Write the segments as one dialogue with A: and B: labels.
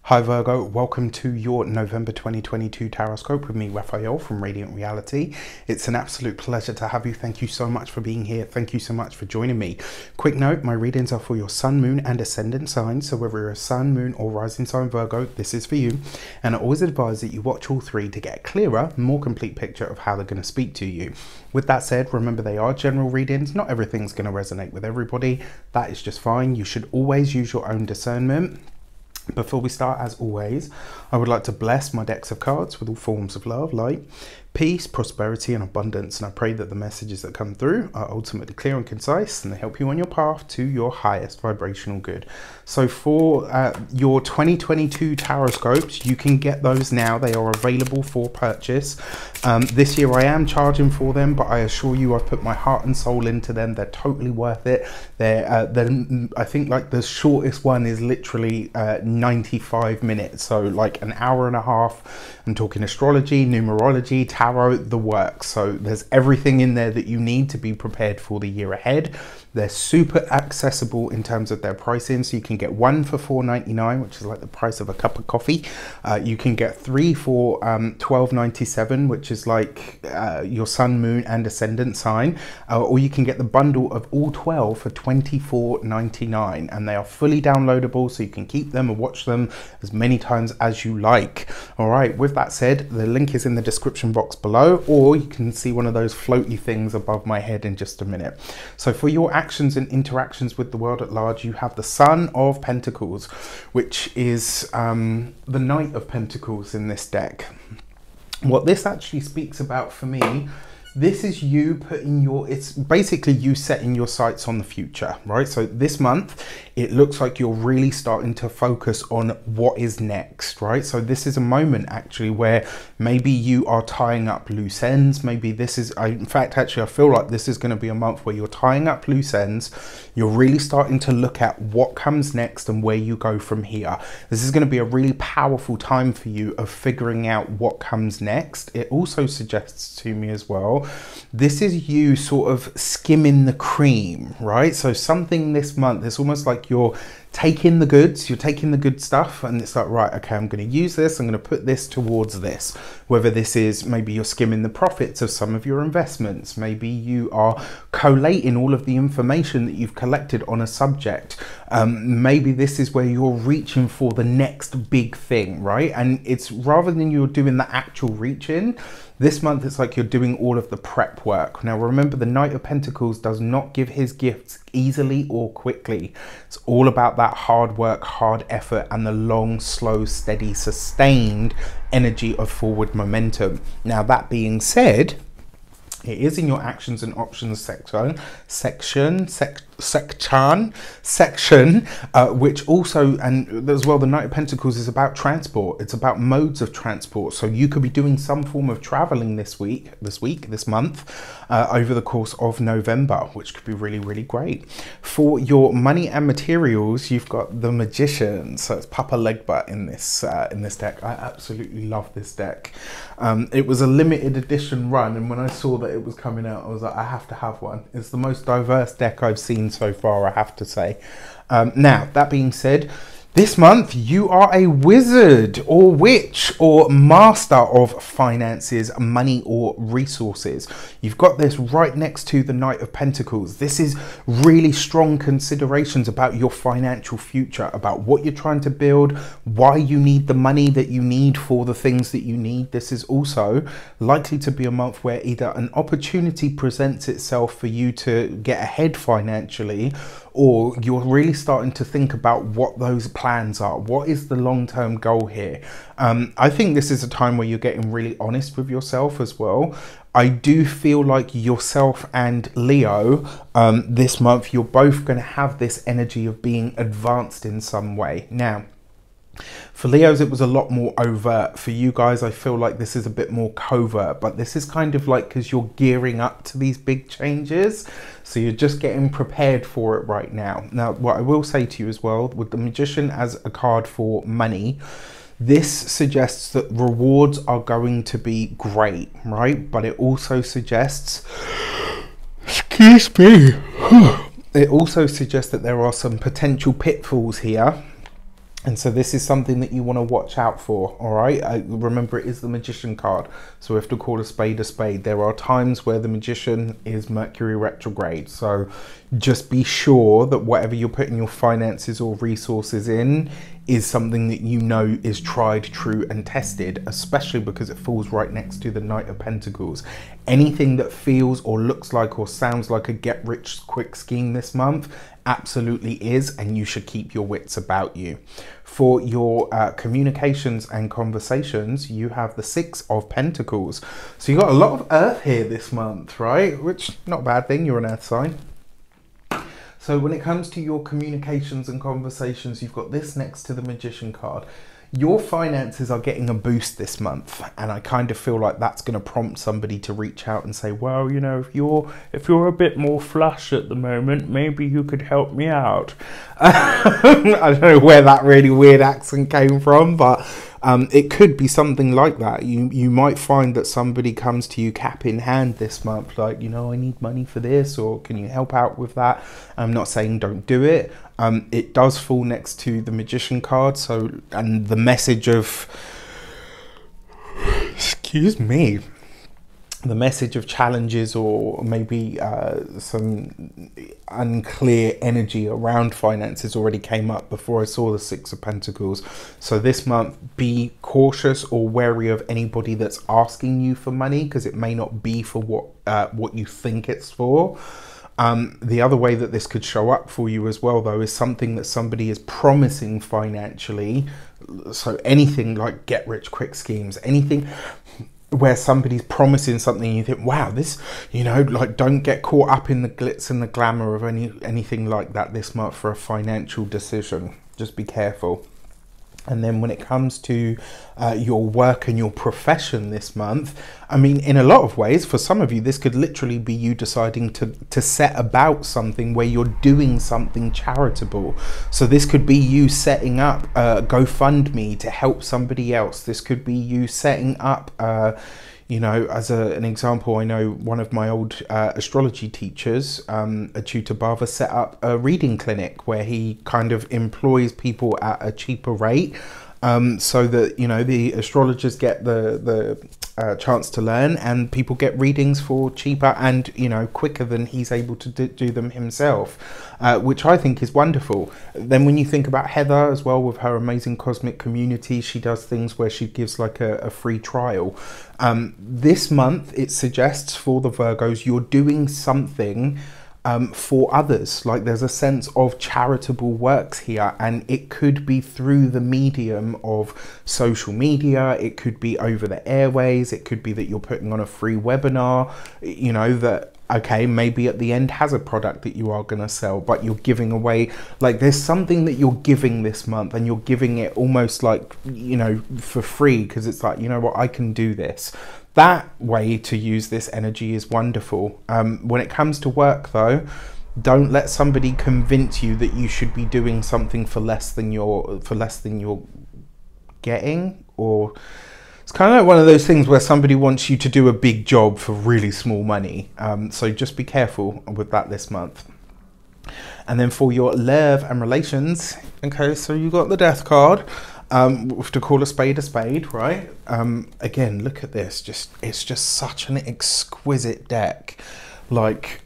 A: Hi Virgo, welcome to your November 2022 Taroscope with me, Raphael from Radiant Reality. It's an absolute pleasure to have you. Thank you so much for being here. Thank you so much for joining me. Quick note, my readings are for your sun, moon and ascendant signs. So whether you're a sun, moon or rising sign Virgo, this is for you. And I always advise that you watch all three to get a clearer, more complete picture of how they're going to speak to you. With that said, remember they are general readings. Not everything's going to resonate with everybody. That is just fine. You should always use your own discernment. Before we start, as always, I would like to bless my decks of cards with all forms of love, light, peace, prosperity and abundance. And I pray that the messages that come through are ultimately clear and concise and they help you on your path to your highest vibrational good. So for your 2022 Taroscopes, you can get those now. They are available for purchase. This year I am charging for them, but I assure you I've put my heart and soul into them. They're totally worth it. They're I think like the shortest one is literally 95 minutes. So like an hour and a half. I'm talking astrology, numerology, tarot, the works. So there's everything in there that you need to be prepared for the year ahead. They're super accessible in terms of their pricing. So you can get one for $4.99, which is like the price of a cup of coffee. You can get three for $12.97, which is like your sun, moon and ascendant sign. Or you can get the bundle of all 12 for $24.99. And they are fully downloadable, so you can keep them and watch them as many times as you like. All right, with that said, the link is in the description box below, or you can see one of those floaty things above my head in just a minute. So for your actions and interactions with the world at large, you have the Son of Pentacles, which is the Knight of Pentacles in this deck. What this actually speaks about for me, this is you putting it's basically you setting your sights on the future, right? So this month, it looks like you're really starting to focus on what is next, right? So this is a moment actually where maybe you are tying up loose ends. Maybe this is, in fact, actually, I feel like this is going to be a month where you're tying up loose ends. You're really starting to look at what comes next and where you go from here. This is going to be a really powerful time for you of figuring out what comes next. It also suggests to me as well, this is you sort of skimming the cream, right? So something this month, it's almost like you're taking the goods, you're taking the good stuff, and it's like, right, okay, I'm going to use this, I'm going to put this towards this. Whether this is maybe you're skimming the profits of some of your investments, maybe you are collating all of the information that you've collected on a subject. Maybe this is where you're reaching for the next big thing, right? And it's rather than you're doing the actual reaching, this month it's like you're doing all of the prep work. Now remember, the Knight of Pentacles does not give his gifts easily or quickly. It's all about that hard work, hard effort, and the long, slow, steady, sustained energy of forward momentum. Now that being said, it is in your actions and options section, which also, and as well, the Knight of Pentacles is about transport. It's about modes of transport. So you could be doing some form of traveling this month, over the course of November, which could be really, really great. For your money and materials, you've got the Magician. So it's Papa Legbutt in this deck. I absolutely love this deck. It was a limited edition run, and when I saw that it was coming out, I was like, I have to have one. It's the most diverse deck I've seen so far, I have to say. Now, that being said, this month you are a wizard or witch or master of finances, money or resources. You've got this right next to the Knight of Pentacles. This is really strong considerations about your financial future, about what you're trying to build, why you need the money that you need for the things that you need. This is also likely to be a month where either an opportunity presents itself for you to get ahead financially, or you're really starting to think about what those plans are. What is the long-term goal here? I think this is a time where you're getting really honest with yourself as well. I do feel like yourself and Leo, this month, you're both going to have this energy of being advanced in some way. Now, for Leos, it was a lot more overt. For you guys, I feel like this is a bit more covert, but this is kind of like because you're gearing up to these big changes. So you're just getting prepared for it right now. Now, what I will say to you as well, with the Magician as a card for money, this suggests that rewards are going to be great, right? But it also suggests, excuse me, it also suggests that there are some potential pitfalls here And so this is something that you want to watch out for, all right? Remember, it is the Magician card, so we have to call a spade a spade. There are times where the Magician is Mercury retrograde, so just be sure that whatever you're putting your finances or resources in is something that you know is tried, true, and tested, especially because it falls right next to the Knight of Pentacles. Anything that feels or looks like or sounds like a get-rich-quick scheme this month absolutely is, and you should keep your wits about you. For your communications and conversations, you have the Six of Pentacles. So you got a lot of earth here this month, right? Which, not a bad thing, you're an earth sign. So when it comes to your communications and conversations, you've got this next to the Magician card. Your finances are getting a boost this month, and I kind of feel like that's going to prompt somebody to reach out and say, well, you know, if you're a bit more flush at the moment, maybe you could help me out. I don't know where that really weird accent came from, but it could be something like that. You might find that somebody comes to you cap in hand this month, like, you know, I need money for this, or can you help out with that? I'm not saying don't do it. It does fall next to the Magician card, so, and the message of, excuse me, the message of challenges or maybe some unclear energy around finances already came up before I saw the Six of Pentacles. So this month, be cautious or wary of anybody that's asking you for money, because it may not be for what you think it's for. The other way that this could show up for you as well, though, is something that somebody is promising financially. So anything like get-rich-quick schemes, anything where somebody's promising something and you think, wow, this, you know, like, don't get caught up in the glitz and the glamour of anything like that this month for a financial decision. Just be careful. And then when it comes to your work and your profession this month, I mean, in a lot of ways, for some of you, this could literally be you deciding to set about something where you're doing something charitable. So this could be you setting up a GoFundMe to help somebody else. This could be you setting up, you know, as an example, I know one of my old astrology teachers, a tutor Bava, set up a reading clinic where he kind of employs people at a cheaper rate, so that, you know, the astrologers get the chance to learn, and people get readings for cheaper and, you know, quicker than he's able to do them himself, which I think is wonderful. Then when you think about Heather as well, with her amazing cosmic community, she does things where she gives like a free trial. This month it suggests for the Virgos, you're doing something for others. Like, there's a sense of charitable works here, and it could be through the medium of social media, it could be over the airways, it could be that you're putting on a free webinar, you know, that, okay, maybe at the end has a product that you are going to sell, but you're giving away, like, there's something that you're giving this month, and you're giving it almost like, you know, for free, because it's like, you know what, I can do this. That way to use this energy is wonderful. When it comes to work, though, don't let somebody convince you that you should be doing something for less than you're getting. Or it's kind of like one of those things where somebody wants you to do a big job for really small money. So just be careful with that this month. And then for your love and relations, okay, so you got the Death card. We have to call a spade, right? Again, look at this. It's just such an exquisite deck. Like,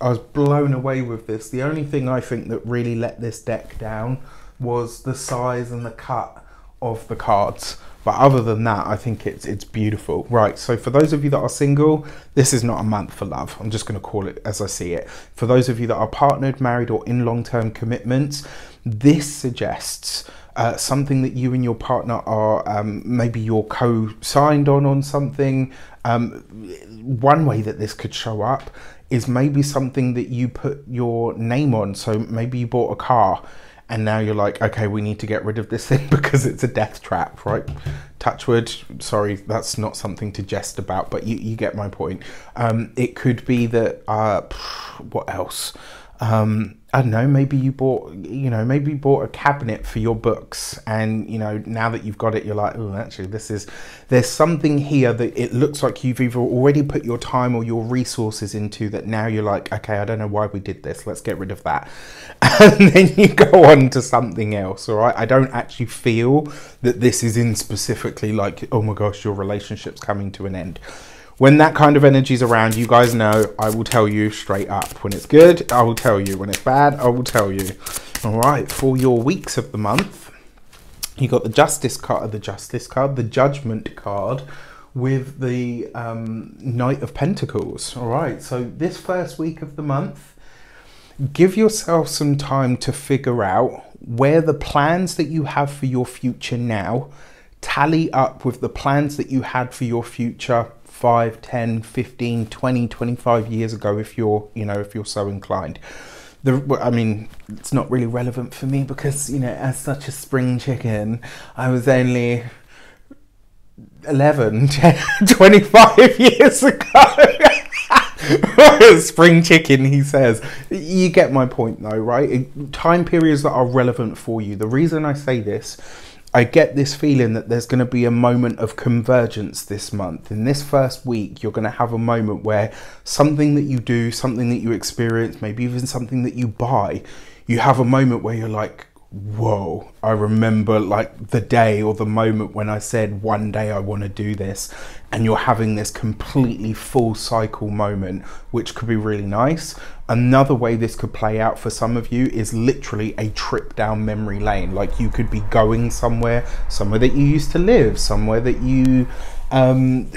A: I was blown away with this. The only thing I think that really let this deck down was the size and the cut of the cards. But other than that, I think it's beautiful. Right, so for those of you that are single, this is not a month for love. I'm just going to call it as I see it. For those of you that are partnered, married, or in long-term commitments, this suggests something that you and your partner are, maybe you're co-signed on something. One way that this could show up is maybe something that you put your name on. So maybe you bought a car and now you're like, okay, we need to get rid of this thing because it's a death trap, right? Touch wood. Sorry, that's not something to jest about, but you get my point. It could be that, what else? I don't know, maybe you bought, maybe you bought a cabinet for your books, and, now that you've got it, you're like, oh, actually, there's something here that it looks like you've either already put your time or your resources into, that now you're like, okay, I don't know why we did this, let's get rid of that. And then you go on to something else, all right? I don't actually feel that this is in specifically like, oh my gosh, your relationship's coming to an end. When that kind of energy is around, you guys know I will tell you straight up. When it's good, I will tell you. When it's bad, I will tell you. All right, for your weeks of the month, you got the Justice card, the Judgment card, with the Knight of Pentacles. All right, so this first week of the month, give yourself some time to figure out where the plans that you have for your future now tally up with the plans that you had for your future 5, 10, 15, 20, 25 years ago, if you're so inclined. I mean, it's not really relevant for me because, as such a spring chicken, I was only 11, 10, 25 years ago. Spring chicken, he says. You get my point though, right? Time periods that are relevant for you. The reason I say this, I get this feeling that there's going to be a moment of convergence this month. In this first week, you're going to have a moment where something that you do, something that you experience, maybe even something that you buy, you have a moment where you're like, whoa, I remember like the day or the moment when I said one day I want to do this, and you're having this completely full cycle moment, which could be really nice. Another way this could play out for some of you is literally a trip down memory lane. Like you could be going somewhere that you used to live, somewhere that you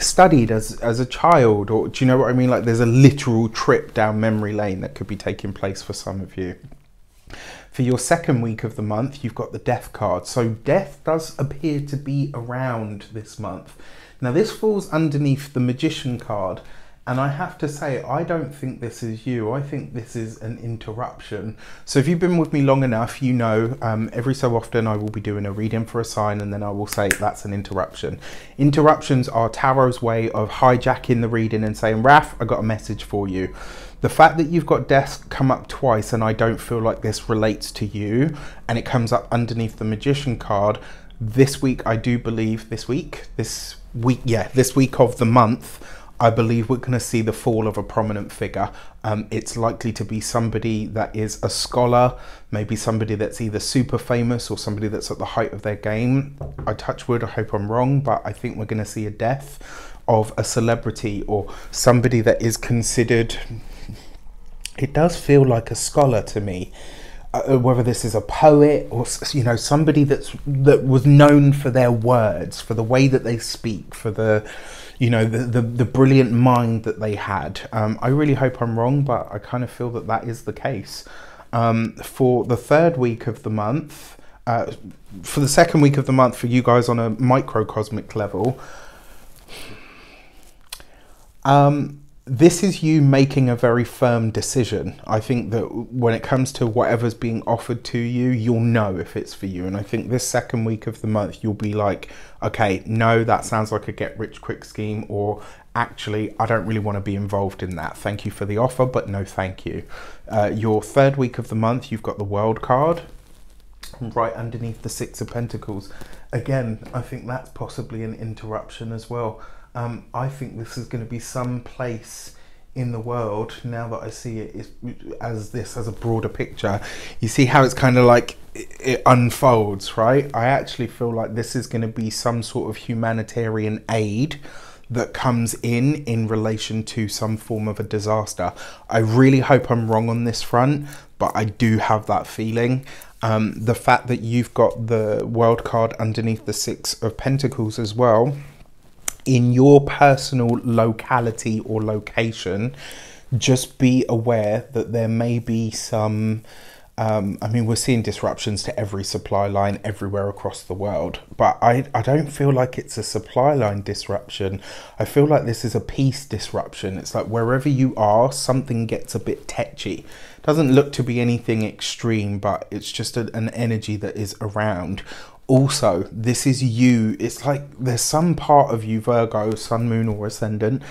A: studied as a child, or do you know what I mean? Like there's a literal trip down memory lane that could be taking place for some of you. For your second week of the month, you've got the Death card. So death does appear to be around this month. Now this falls underneath the Magician card. And I have to say, I don't think this is you. I think this is an interruption. So if you've been with me long enough, you know, every so often I will be doing a reading for a sign, and then I will say that's an interruption. Interruptions are Tarot's way of hijacking the reading and saying, Raph, I got a message for you. The fact that you've got death come up twice, and I don't feel like this relates to you, and it comes up underneath the Magician card, this week, I do believe, this week of the month, I believe we're going to see the fall of a prominent figure. It's likely to be somebody that is a scholar, maybe somebody that's either super famous or somebody that's at the height of their game. I touch wood, I hope I'm wrong, but I think we're going to see a death of a celebrity or somebody that is considered, it does feel like a scholar to me. Whether this is a poet or, you know, somebody that was known for their words, for the way that they speak, for the, you know, the brilliant mind that they had. I really hope I'm wrong, but I kind of feel that that is the case. For the third week of the month, for the second week of the month for you guys on a microcosmic level, this is you making a very firm decision. I think that when it comes to whatever's being offered to you, you'll know if it's for you. And I think this second week of the month, you'll be like, okay, no, that sounds like a get rich quick scheme, or actually, I don't really want to be involved in that. Thank you for the offer, but no thank you. Your third week of the month, you've got the World card right underneath the Six of Pentacles. Again, I think that's possibly an interruption as well. I think this is going to be some place in the world, now that I see it as a broader picture. You see how it's kind of like it unfolds, right? I actually feel like this is going to be some sort of humanitarian aid that comes in relation to some form of a disaster. I really hope I'm wrong on this front, but I do have that feeling. The fact that you've got the World card underneath the Six of Pentacles as well, in your personal locality or location, just be aware that there may be some, I mean, we're seeing disruptions to every supply line everywhere across the world, but I don't feel like it's a supply line disruption. I feel like this is a peace disruption. It's like wherever you are, something gets a bit tetchy. Doesn't look to be anything extreme, but it's just an energy that is around. Also, this is you. It's like there's some part of you, Virgo, Sun, Moon or Ascendant,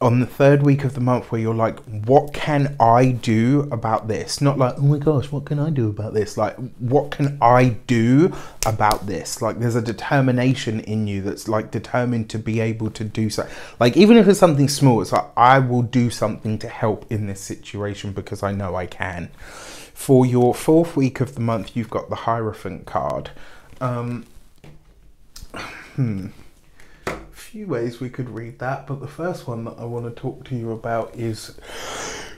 A: on the third week of the month, where you're like, what can I do about this? Not like, oh my gosh, what can I do about this? Like, what can I do about this? Like, there's a determination in you that's like determined to be able to do so. Like, even if it's something small, it's like, I will do something to help in this situation because I know I can. For your fourth week of the month, you've got the Hierophant card. Few ways we could read that, but the first one that I want to talk to you about is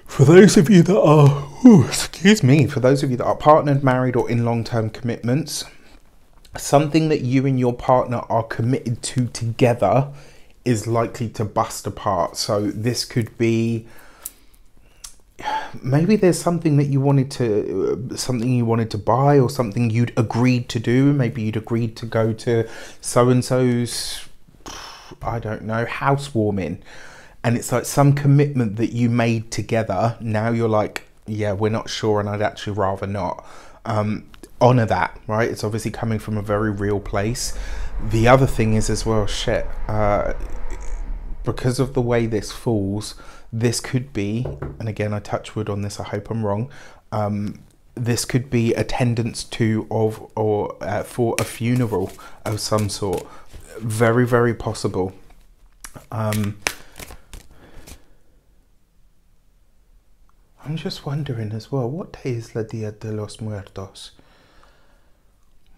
A: for those of you that are for those of you that are partnered, married, or in long-term commitments, something that you and your partner are committed to together is likely to bust apart. So this could be, maybe there's something that you wanted to buy, or something you'd agreed to do. Maybe you'd agreed to go to so-and-so's, I don't know, housewarming, and it's like some commitment that you made together. Now you're like, yeah, we're not sure, and I'd actually rather not. Honor that, right? It's obviously coming from a very real place. The other thing is as well, because of the way this falls, this could be, and again, I touch wood on this, I hope I'm wrong, this could be attendance to or for a funeral of some sort. Very, very possible. I'm just wondering as well, what day is la Dia de los Muertos?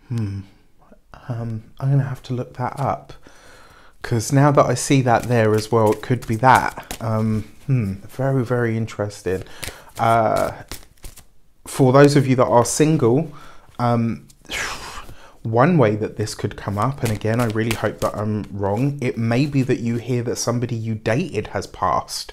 A: I'm gonna have to look that up, because now that I see that there as well, it could be that. Very, very interesting. For those of you that are single, one way that this could come up, and again, I really hope that I'm wrong, it may be that you hear that somebody you dated has passed.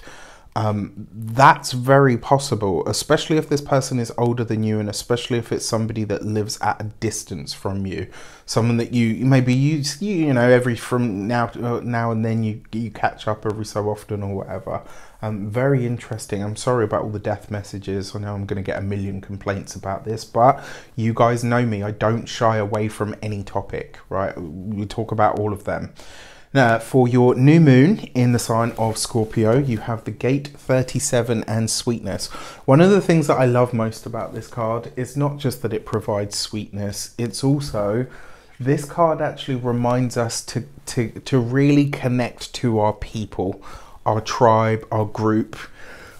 A: That's very possible, especially if this person is older than you, and especially if it's somebody that lives at a distance from you. Someone that you maybe you know, every from now and then you catch up every so often or whatever. Very interesting. I'm sorry about all the death messages. I know I'm going to get a million complaints about this, but you guys know me. I don't shy away from any topic, right? We talk about all of them. Now, for your new moon in the sign of Scorpio, you have the Gate 37 and Sweetness. One of the things that I love most about this card is not just that it provides sweetness, it's also, this card actually reminds us to really connect to our people, our tribe, our group,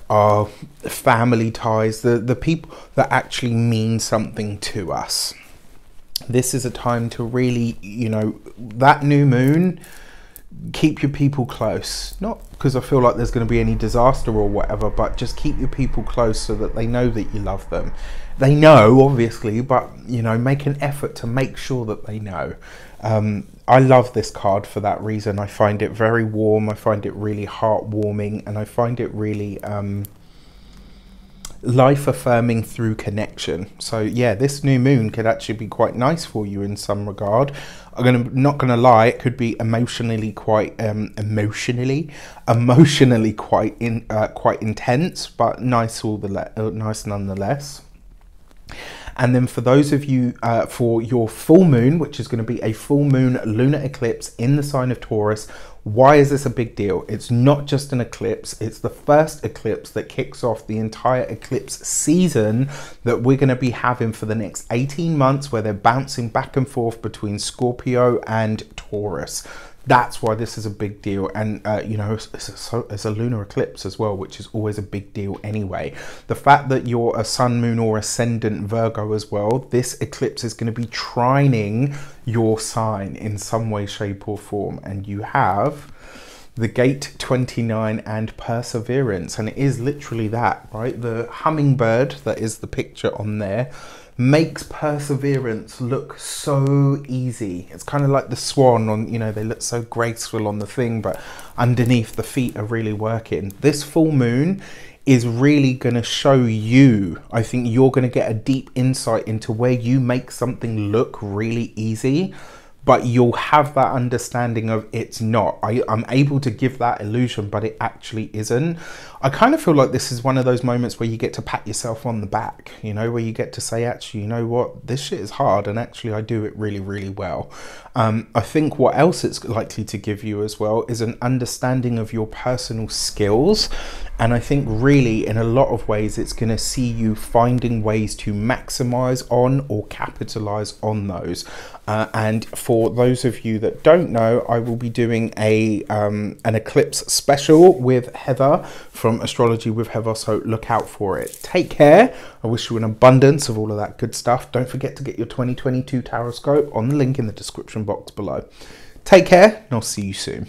A: our family ties, the people that actually mean something to us. This is a time to really, you know, that new moon, keep your people close. Not because I feel like there's going to be any disaster or whatever, but just keep your people close so that they know that you love them. They know, obviously, but, you know, make an effort to make sure that they know. I love this card for that reason. I find it very warm. I find it really heartwarming, and I find it really life-affirming through connection. So yeah, this new moon could actually be quite nice for you in some regard. Not gonna lie, it could be emotionally quite quite intense, but nice nice nonetheless. And then for those of you, for your full moon, which is going to be a full moon lunar eclipse in the sign of Taurus, why is this a big deal? It's not just an eclipse, it's the first eclipse that kicks off the entire eclipse season that we're going to be having for the next 18 months, where they're bouncing back and forth between Scorpio and Taurus. That's why this is a big deal. And you know, it's a lunar eclipse as well, which is always a big deal anyway. The fact that you're a sun, moon, or ascendant Virgo as well, this eclipse is going to be trining your sign in some way, shape, or form. And you have the Gate 29 and Perseverance, and it is literally that, right? The hummingbird that is the picture on there makes perseverance look so easy. It's kind of like the swan on, you know, they look so graceful on the thing, but underneath the feet are really working. This full moon is really going to show you, I think you're going to get a deep insight into where you make something look really easy, but you'll have that understanding of it's not. I'm able to give that illusion, but it actually isn't. I kind of feel like this is one of those moments where you get to pat yourself on the back, you know, where you get to say, actually, you know what, this shit is hard, and actually I do it really, really well. I think what else it's likely to give you as well is an understanding of your personal skills. And I think really in a lot of ways, it's going to see you finding ways to maximize on or capitalize on those. And for those of you that don't know, I will be doing an eclipse special with Heather from Astrology with Heather, so look out for it. Take care. I wish you an abundance of all of that good stuff. Don't forget to get your 2022 Tarot Scope on the link in the description box below. Take care, and I'll see you soon.